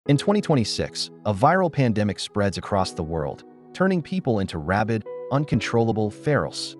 In 2026, a viral pandemic spreads across the world, turning people into rabid, uncontrollable ferals.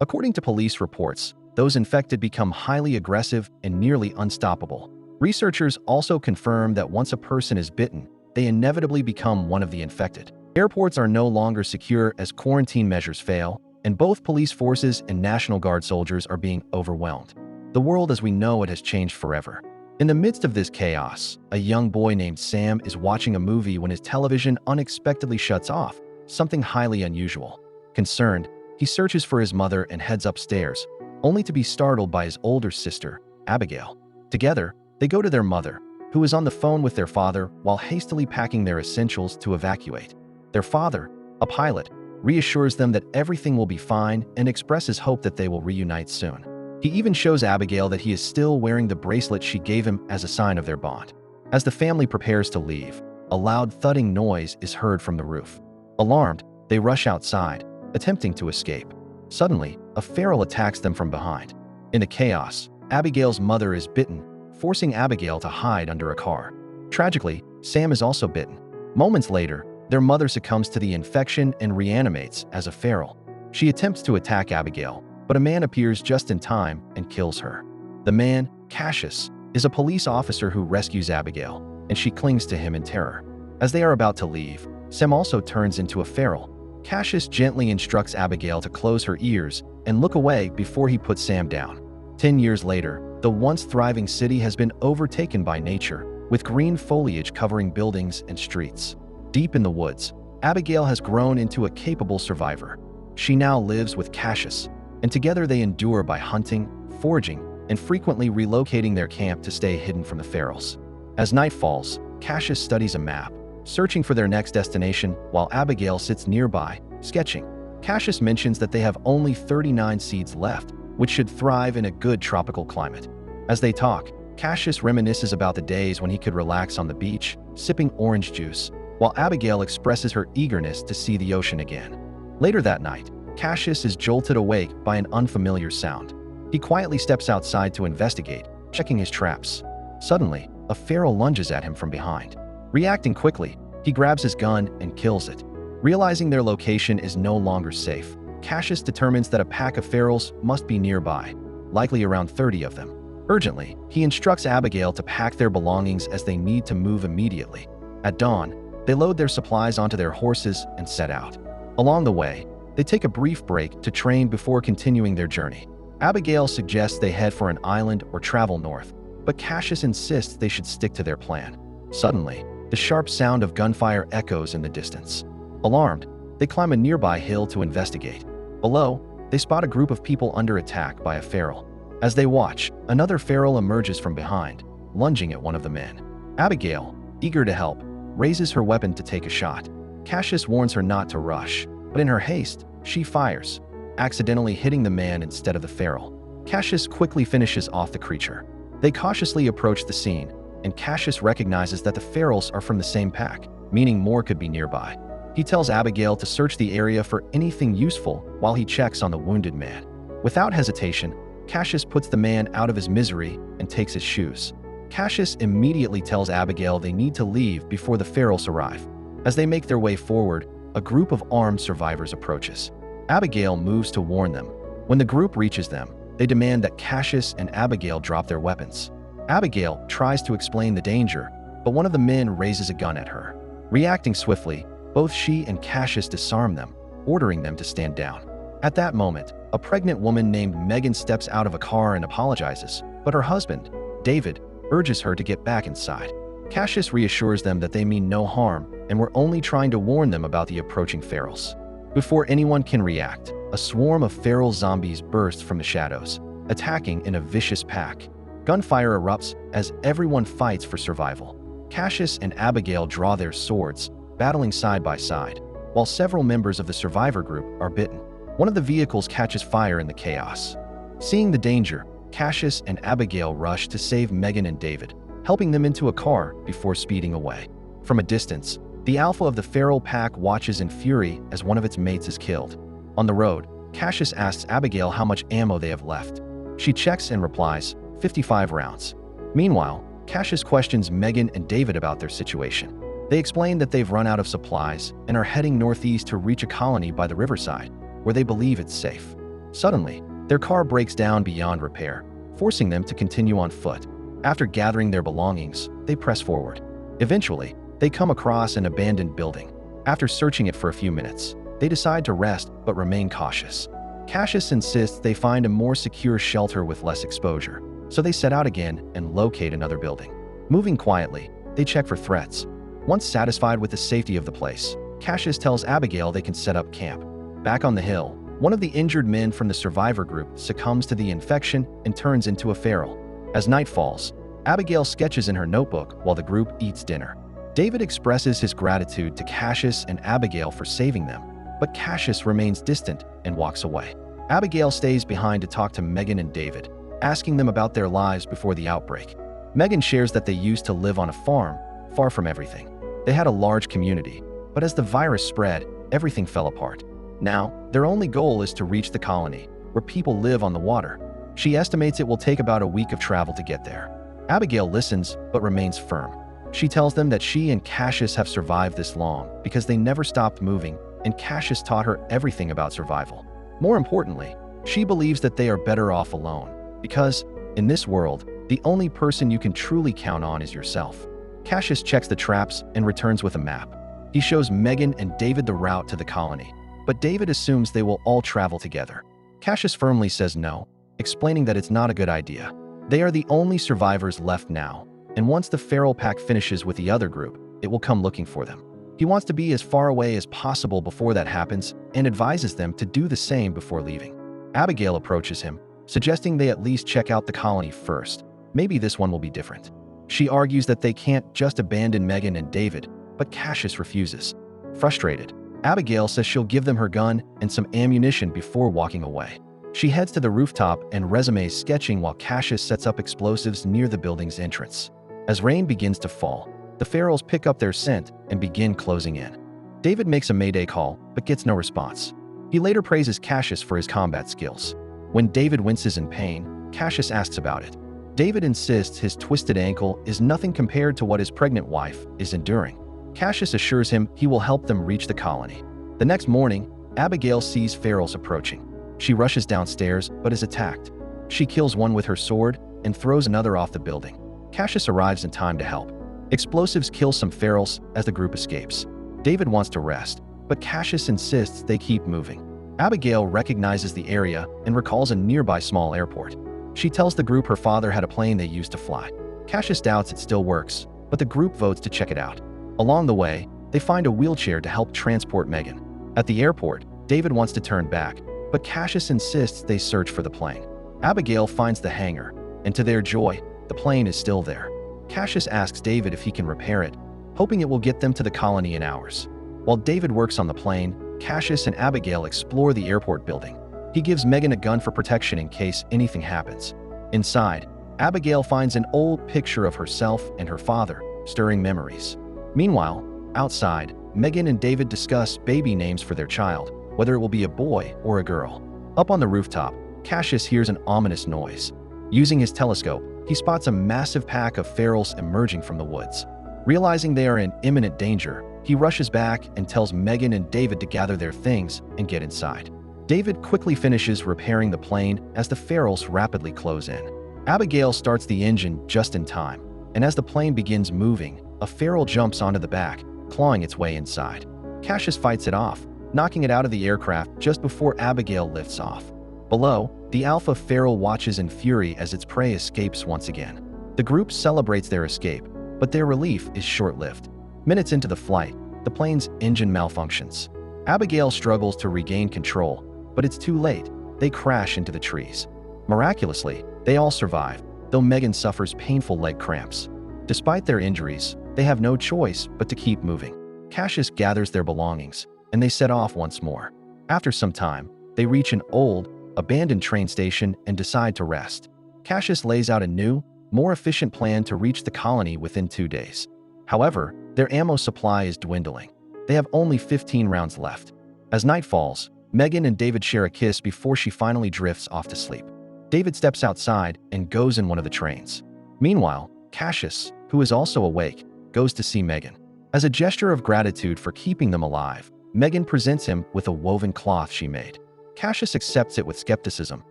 According to police reports, those infected become highly aggressive and nearly unstoppable. Researchers also confirm that once a person is bitten, they inevitably become one of the infected. Airports are no longer secure as quarantine measures fail, and both police forces and National Guard soldiers are being overwhelmed. The world as we know it has changed forever. In the midst of this chaos, a young boy named Sam is watching a movie when his television unexpectedly shuts off, something highly unusual. Concerned, he searches for his mother and heads upstairs, only to be startled by his older sister, Abigail. Together, they go to their mother, who is on the phone with their father while hastily packing their essentials to evacuate. Their father, a pilot, reassures them that everything will be fine and expresses hope that they will reunite soon. He even shows Abigail that he is still wearing the bracelet she gave him as a sign of their bond. As the family prepares to leave, a loud thudding noise is heard from the roof. Alarmed, they rush outside, attempting to escape. Suddenly, a feral attacks them from behind. In the chaos, Abigail's mother is bitten, forcing Abigail to hide under a car. Tragically, Sam is also bitten. Moments later, their mother succumbs to the infection and reanimates as a feral. She attempts to attack Abigail, but a man appears just in time and kills her. The man, Cassius, is a police officer who rescues Abigail, and she clings to him in terror. As they are about to leave, Sam also turns into a feral. Cassius gently instructs Abigail to close her ears and look away before he puts Sam down. 10 years later, the once thriving city has been overtaken by nature, with green foliage covering buildings and streets. Deep in the woods, Abigail has grown into a capable survivor. She now lives with Cassius, and together they endure by hunting, foraging, and frequently relocating their camp to stay hidden from the ferals. As night falls, Cassius studies a map, searching for their next destination while Abigail sits nearby, sketching. Cassius mentions that they have only 39 seeds left, which should thrive in a good tropical climate. As they talk, Cassius reminisces about the days when he could relax on the beach, sipping orange juice, while Abigail expresses her eagerness to see the ocean again. Later that night, Cassius is jolted awake by an unfamiliar sound. He quietly steps outside to investigate, checking his traps. Suddenly, a feral lunges at him from behind. Reacting quickly, he grabs his gun and kills it. Realizing their location is no longer safe, Cassius determines that a pack of ferals must be nearby, likely around 30 of them. Urgently, he instructs Abigail to pack their belongings as they need to move immediately. At dawn, they load their supplies onto their horses and set out. Along the way, they take a brief break to train before continuing their journey. Abigail suggests they head for an island or travel north, but Cassius insists they should stick to their plan. Suddenly, the sharp sound of gunfire echoes in the distance. Alarmed, they climb a nearby hill to investigate. Below, they spot a group of people under attack by a feral. As they watch, another feral emerges from behind, lunging at one of the men. Abigail, eager to help, raises her weapon to take a shot. Cassius warns her not to rush, but in her haste, she fires, accidentally hitting the man instead of the feral. Cassius quickly finishes off the creature. They cautiously approach the scene, and Cassius recognizes that the ferals are from the same pack, meaning more could be nearby. He tells Abigail to search the area for anything useful while he checks on the wounded man. Without hesitation, Cassius puts the man out of his misery and takes his shoes. Cassius immediately tells Abigail they need to leave before the ferals arrive. As they make their way forward, a group of armed survivors approaches. Abigail moves to warn them. When the group reaches them, they demand that Cassius and Abigail drop their weapons. Abigail tries to explain the danger, but one of the men raises a gun at her. Reacting swiftly, both she and Cassius disarm them, ordering them to stand down. At that moment, a pregnant woman named Megan steps out of a car and apologizes, but her husband, David, urges her to get back inside. Cassius reassures them that they mean no harm and were only trying to warn them about the approaching ferals. Before anyone can react, a swarm of feral zombies bursts from the shadows, attacking in a vicious pack. Gunfire erupts as everyone fights for survival. Cassius and Abigail draw their swords, battling side by side, while several members of the survivor group are bitten. One of the vehicles catches fire in the chaos. Seeing the danger, Cassius and Abigail rush to save Megan and David, helping them into a car before speeding away. From a distance, the alpha of the feral pack watches in fury as one of its mates is killed. On the road, Cassius asks Abigail how much ammo they have left. She checks and replies, 55 rounds. Meanwhile, Cassius questions Megan and David about their situation. They explain that they've run out of supplies and are heading northeast to reach a colony by the riverside, where they believe it's safe. Suddenly, their car breaks down beyond repair, forcing them to continue on foot. After gathering their belongings, they press forward. Eventually, they come across an abandoned building. After searching it for a few minutes, they decide to rest but remain cautious. Cassius insists they find a more secure shelter with less exposure, so they set out again and locate another building. Moving quietly, they check for threats. Once satisfied with the safety of the place, Cassius tells Abigail they can set up camp. Back on the hill, one of the injured men from the survivor group succumbs to the infection and turns into a feral. As night falls, Abigail sketches in her notebook while the group eats dinner. David expresses his gratitude to Cassius and Abigail for saving them, but Cassius remains distant and walks away. Abigail stays behind to talk to Megan and David, asking them about their lives before the outbreak. Megan shares that they used to live on a farm, far from everything. They had a large community, but as the virus spread, everything fell apart. Now, their only goal is to reach the colony, where people live on the water. She estimates it will take about a week of travel to get there. Abigail listens, but remains firm. She tells them that she and Cassius have survived this long because they never stopped moving, and Cassius taught her everything about survival. More importantly, she believes that they are better off alone, because, in this world, the only person you can truly count on is yourself. Cassius checks the traps and returns with a map. He shows Megan and David the route to the colony, but David assumes they will all travel together. Cassius firmly says no, explaining that it's not a good idea. They are the only survivors left now, and once the feral pack finishes with the other group, it will come looking for them. He wants to be as far away as possible before that happens and advises them to do the same before leaving. Abigail approaches him, suggesting they at least check out the colony first. Maybe this one will be different. She argues that they can't just abandon Megan and David, but Cassius refuses. Frustrated, Abigail says she'll give them her gun and some ammunition before walking away. She heads to the rooftop and resumes sketching while Cassius sets up explosives near the building's entrance. As rain begins to fall, the ferals pick up their scent and begin closing in. David makes a mayday call, but gets no response. He later praises Cassius for his combat skills. When David winces in pain, Cassius asks about it. David insists his twisted ankle is nothing compared to what his pregnant wife is enduring. Cassius assures him he will help them reach the colony. The next morning, Abigail sees ferals approaching. She rushes downstairs but is attacked. She kills one with her sword and throws another off the building. Cassius arrives in time to help. Explosives kill some ferals as the group escapes. David wants to rest, but Cassius insists they keep moving. Abigail recognizes the area and recalls a nearby small airport. She tells the group her father had a plane they used to fly. Cassius doubts it still works, but the group votes to check it out. Along the way, they find a wheelchair to help transport Megan. At the airport, David wants to turn back, but Cassius insists they search for the plane. Abigail finds the hangar, and to their joy, the plane is still there. Cassius asks David if he can repair it, hoping it will get them to the colony in hours. While David works on the plane, Cassius and Abigail explore the airport building. He gives Megan a gun for protection in case anything happens. Inside, Abigail finds an old picture of herself and her father, stirring memories. Meanwhile, outside, Megan and David discuss baby names for their child, whether it will be a boy or a girl. Up on the rooftop, Cassius hears an ominous noise. Using his telescope, he spots a massive pack of ferals emerging from the woods. Realizing they are in imminent danger, he rushes back and tells Megan and David to gather their things and get inside. David quickly finishes repairing the plane as the ferals rapidly close in. Abigail starts the engine just in time, and as the plane begins moving, a feral jumps onto the back, clawing its way inside. Cassius fights it off, knocking it out of the aircraft just before Abigail lifts off. Below, the alpha feral watches in fury as its prey escapes once again. The group celebrates their escape, but their relief is short-lived. Minutes into the flight, the plane's engine malfunctions. Abigail struggles to regain control, but it's too late. They crash into the trees. Miraculously, they all survive, though Megan suffers painful leg cramps. Despite their injuries, they have no choice but to keep moving. Cassius gathers their belongings, and they set off once more. After some time, they reach an old, abandoned train station and decide to rest. Cassius lays out a new, more efficient plan to reach the colony within 2 days. However, their ammo supply is dwindling. They have only 15 rounds left. As night falls, Megan and David share a kiss before she finally drifts off to sleep. David steps outside and goes in one of the trains. Meanwhile, Cassius, who is also awake, goes to see Megan. As a gesture of gratitude for keeping them alive, Megan presents him with a woven cloth she made. Cassius accepts it with skepticism,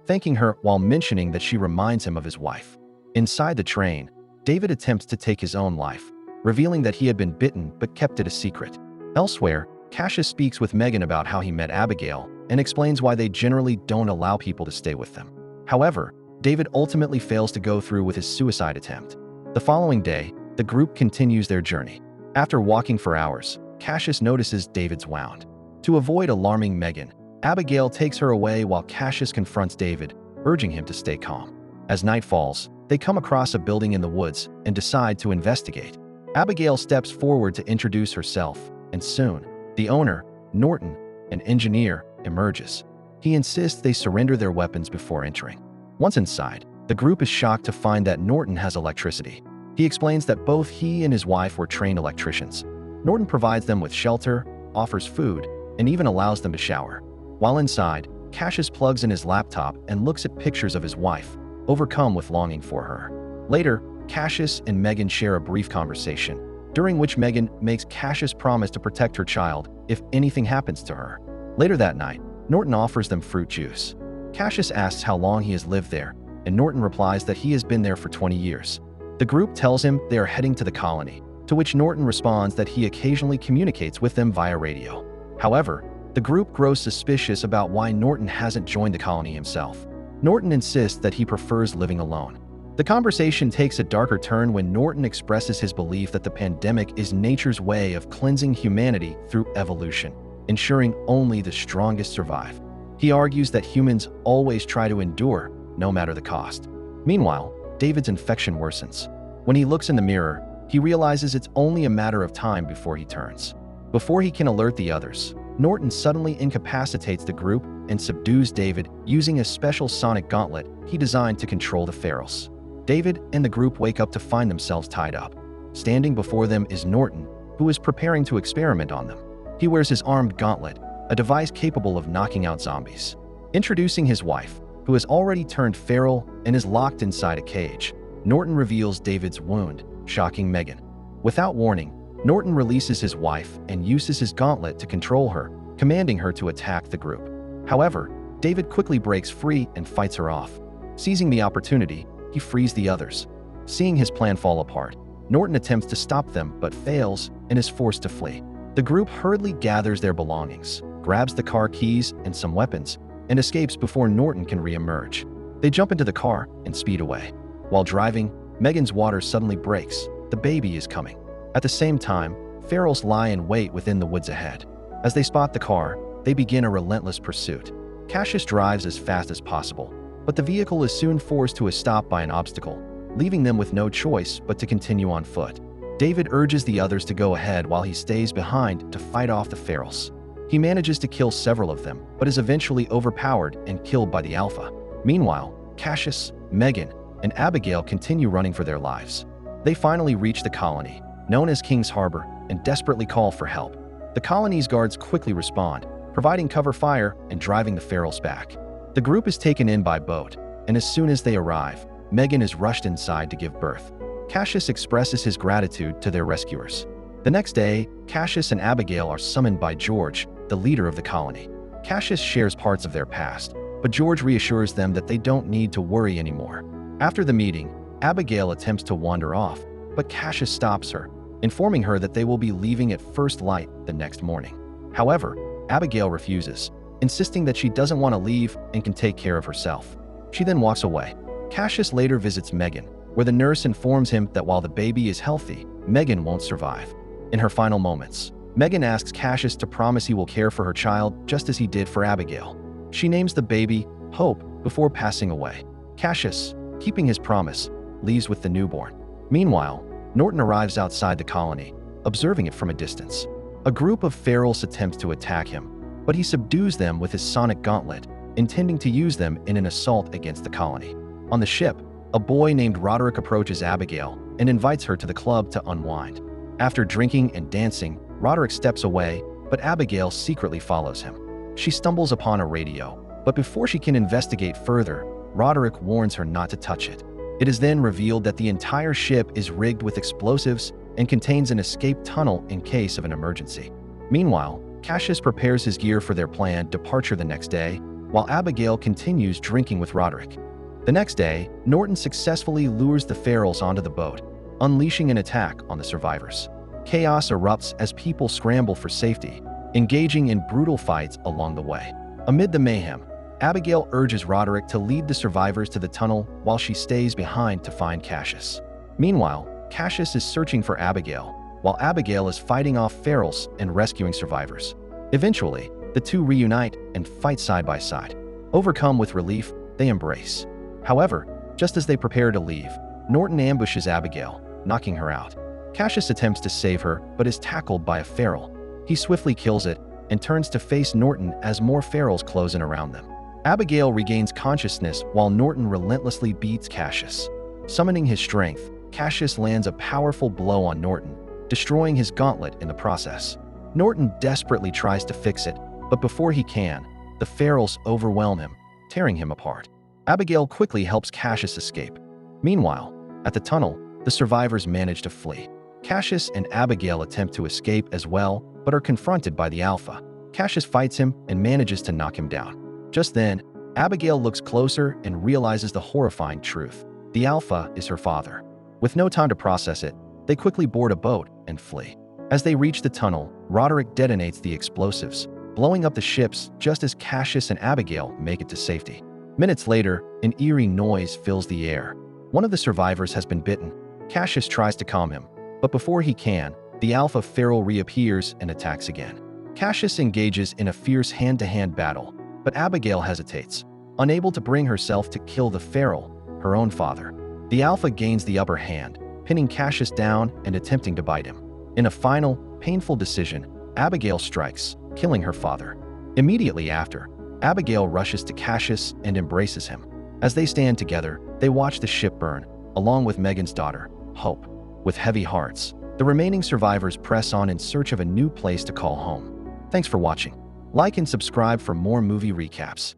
thanking her while mentioning that she reminds him of his wife. Inside the train, David attempts to take his own life, revealing that he had been bitten but kept it a secret. Elsewhere, Cassius speaks with Megan about how he met Abigail and explains why they generally don't allow people to stay with them. However, David ultimately fails to go through with his suicide attempt. The following day, the group continues their journey. After walking for hours, Cassius notices David's wound. To avoid alarming Megan, Abigail takes her away while Cassius confronts David, urging him to stay calm. As night falls, they come across a building in the woods and decide to investigate. Abigail steps forward to introduce herself, and soon, the owner, Norton, an engineer, emerges. He insists they surrender their weapons before entering. Once inside, the group is shocked to find that Norton has electricity. He explains that both he and his wife were trained electricians. Norton provides them with shelter, offers food, and even allows them to shower. While inside, Cassius plugs in his laptop and looks at pictures of his wife, overcome with longing for her. Later, Cassius and Megan share a brief conversation, during which Megan makes Cassius promise to protect her child if anything happens to her. Later that night, Norton offers them fruit juice. Cassius asks how long he has lived there, and Norton replies that he has been there for 20 years. The group tells him they are heading to the colony, to which Norton responds that he occasionally communicates with them via radio. However, the group grows suspicious about why Norton hasn't joined the colony himself. Norton insists that he prefers living alone. The conversation takes a darker turn when Norton expresses his belief that the pandemic is nature's way of cleansing humanity through evolution, ensuring only the strongest survive. He argues that humans always try to endure, no matter the cost. Meanwhile, David's infection worsens. When he looks in the mirror, he realizes it's only a matter of time before he turns. Before he can alert the others, Norton suddenly incapacitates the group and subdues David using a special sonic gauntlet he designed to control the ferals. David and the group wake up to find themselves tied up. Standing before them is Norton, who is preparing to experiment on them. He wears his armed gauntlet, a device capable of knocking out zombies. Introducing his wife, who has already turned feral and is locked inside a cage, Norton reveals David's wound, shocking Megan. Without warning, Norton releases his wife and uses his gauntlet to control her, commanding her to attack the group. However, David quickly breaks free and fights her off. Seizing the opportunity, he frees the others. Seeing his plan fall apart, Norton attempts to stop them but fails and is forced to flee. The group hurriedly gathers their belongings, grabs the car keys and some weapons, and escapes before Norton can re-emerge. They jump into the car and speed away. While driving, Megan's water suddenly breaks. The baby is coming. At the same time, ferals lie in wait within the woods ahead. As they spot the car, they begin a relentless pursuit. Cassius drives as fast as possible, but the vehicle is soon forced to a stop by an obstacle, leaving them with no choice but to continue on foot. David urges the others to go ahead while he stays behind to fight off the ferals. He manages to kill several of them, but is eventually overpowered and killed by the Alpha. Meanwhile, Cassius, Megan, and Abigail continue running for their lives. They finally reach the colony, known as King's Harbor, and desperately call for help. The colony's guards quickly respond, providing cover fire and driving the ferals back. The group is taken in by boat, and as soon as they arrive, Megan is rushed inside to give birth. Cassius expresses his gratitude to their rescuers. The next day, Cassius and Abigail are summoned by George, the leader of the colony. Cassius shares parts of their past, but George reassures them that they don't need to worry anymore. After the meeting, Abigail attempts to wander off, but Cassius stops her, informing her that they will be leaving at first light the next morning. However, Abigail refuses, insisting that she doesn't want to leave and can take care of herself. She then walks away. Cassius later visits Megan, where the nurse informs him that while the baby is healthy, Megan won't survive. In her final moments, Megan asks Cassius to promise he will care for her child just as he did for Abigail. She names the baby Hope before passing away. Cassius, keeping his promise, leaves with the newborn. Meanwhile, Norton arrives outside the colony, observing it from a distance. A group of ferals attempts to attack him, but he subdues them with his sonic gauntlet, intending to use them in an assault against the colony. On the ship, a boy named Roderick approaches Abigail and invites her to the club to unwind. After drinking and dancing, Roderick steps away, but Abigail secretly follows him. She stumbles upon a radio, but before she can investigate further, Roderick warns her not to touch it. It is then revealed that the entire ship is rigged with explosives and contains an escape tunnel in case of an emergency. Meanwhile, Cassius prepares his gear for their planned departure the next day, while Abigail continues drinking with Roderick. The next day, Norton successfully lures the Ferals onto the boat, unleashing an attack on the survivors. Chaos erupts as people scramble for safety, engaging in brutal fights along the way. Amid the mayhem, Abigail urges Roderick to lead the survivors to the tunnel while she stays behind to find Cassius. Meanwhile, Cassius is searching for Abigail, while Abigail is fighting off Ferals and rescuing survivors. Eventually, the two reunite and fight side by side. Overcome with relief, they embrace. However, just as they prepare to leave, Norton ambushes Abigail, knocking her out. Cassius attempts to save her, but is tackled by a feral. He swiftly kills it and turns to face Norton as more ferals close in around them. Abigail regains consciousness while Norton relentlessly beats Cassius. Summoning his strength, Cassius lands a powerful blow on Norton, destroying his gauntlet in the process. Norton desperately tries to fix it, but before he can, the ferals overwhelm him, tearing him apart. Abigail quickly helps Cassius escape. Meanwhile, at the tunnel, the survivors manage to flee. Cassius and Abigail attempt to escape as well, but are confronted by the Alpha. Cassius fights him and manages to knock him down. Just then, Abigail looks closer and realizes the horrifying truth. The Alpha is her father. With no time to process it, they quickly board a boat and flee. As they reach the tunnel, Roderick detonates the explosives, blowing up the ships just as Cassius and Abigail make it to safety. Minutes later, an eerie noise fills the air. One of the survivors has been bitten. Cassius tries to calm him, but before he can, the Alpha feral reappears and attacks again. Cassius engages in a fierce hand-to-hand battle, but Abigail hesitates, unable to bring herself to kill the feral, her own father. The Alpha gains the upper hand, pinning Cassius down and attempting to bite him. In a final, painful decision, Abigail strikes, killing her father. Immediately after, Abigail rushes to Cassius and embraces him. As they stand together, they watch the ship burn, along with Megan's daughter, Hope. With heavy hearts, the remaining survivors press on in search of a new place to call home. Thanks for watching. Like and subscribe for more movie recaps.